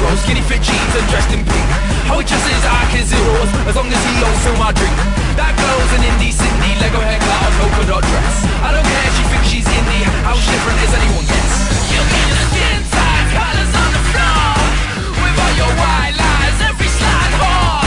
hero, skinny fit jeans and dressed in pink. How he dresses like his heroes, as long as he don't fill my drink. That girl's an indie Cindy, Lego haircut and polka dot dress. I don't care, she thinks she's indie, how different is anyone guess? You get the skin tight, colors on the floor, with all your white lies, every slide whore.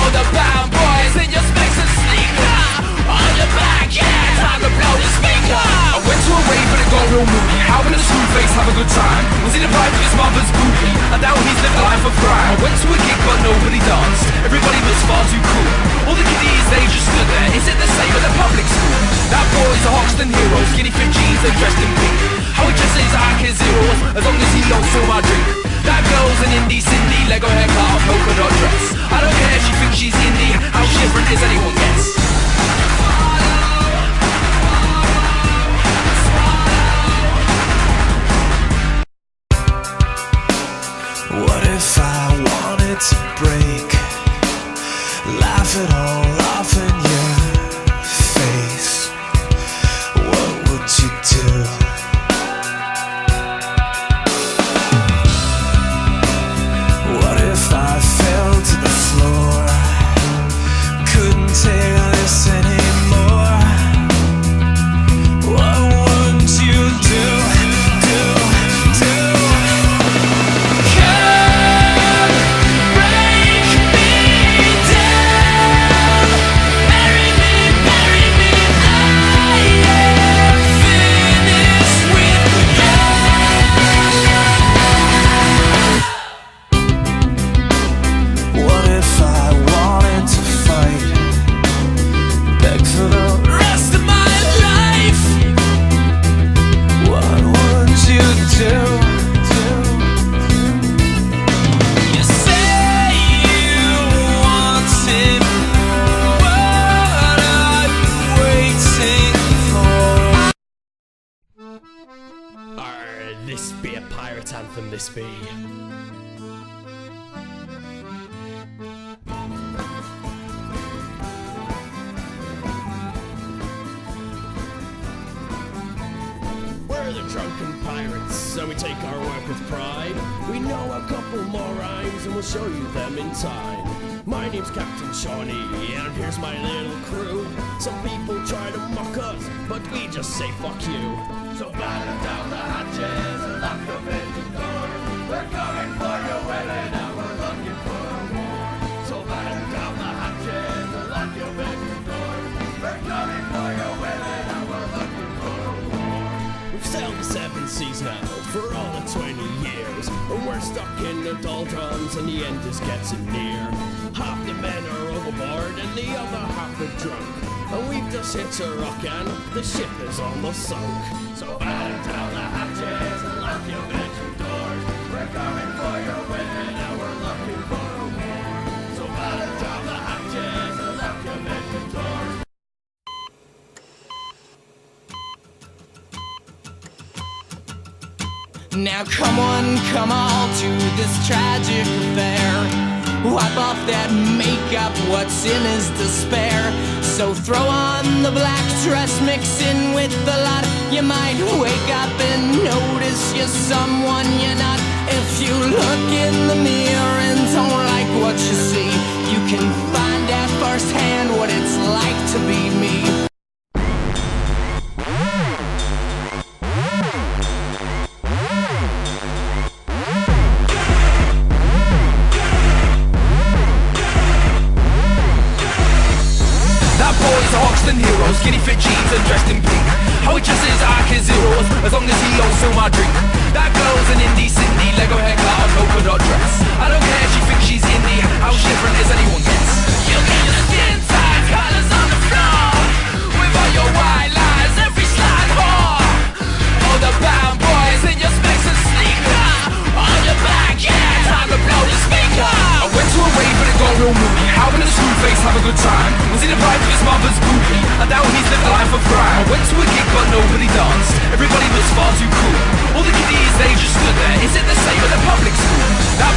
All the bound boys in your specs and sneaker, on your back, yeah, time to blow the speaker. I went to a rave but it got real moody. How can a screw face have a good time? Was in a pipe with his mother's booty, and now he's lived a life of crime. I went to a gig but nobody danced, everybody was far too cool. All the kiddies, they just stood there, is it the same at the public school? That boy's a Hoxton hero, skinny fit jeans and dressed in pink. How he dresses like his heroes, as long as he don't fill my drink. That girl's an indie Cindy, Lego haircut, polka dot dress. I don't care, she thinks she's indie, how different is anyone guess? What if I wanted to break, laugh it all off in your face? What would you do? What if I fell to the floor, couldn't take this anymore? What would you do? This be a pirate anthem, this be. We're the drunken pirates, and we take our work with pride. We know a couple more rhymes, and we'll show you them in time. My name's Captain Shawnee, and here's my little crew. Some people try to mock us, but we just say fuck you. So batten down the hatches and lock the engine doors. We're coming for your women and we're looking for a war. So batten down the hatches and lock your engine doors. We're coming for your women and we're looking for a war. We've sailed the 7 seas now for all of 20 years, and we're stuck in the doldrums and the end is getting near. Half the men are overboard and the other half are drunk, and we've just hit a rock and the ship is almost sunk. So batten down the hatches and lock your bedroom doors. We're coming for your women and we're looking for a war. So batten down the hatches and lock your bedroom doors. Now come on, come all to this tragic affair. Wipe off that makeup, what's in is despair. So throw on the black dress, mix in with the lot. You might wake up and notice you're someone you're not. If you look in the mirror and don't like what you see, you can find out firsthand what it's like to be me. Hero, skinny fit jeans and dressed in pink. How he dresses like his heroes, as long as he don't fill my drink. That girl's an indie Cindy, Lego haircut and polka dot dress. I don't care, she thinks she's indie, how different is anyone guess? You get the skin tight, colors on the floor, with all your white lies, every slide whore. All the bound boys in your specs and sneaker, on your back, yeah, time to blow the speaker. I went to a rave but it got real moody. How can a screw face have a good time? Was in a pipe with his mother's booty, and now he's lived a life of crime. I went to a gig but nobody danced, everybody was far too cool. All the kiddies, they just stood there, is it the same at the public school? That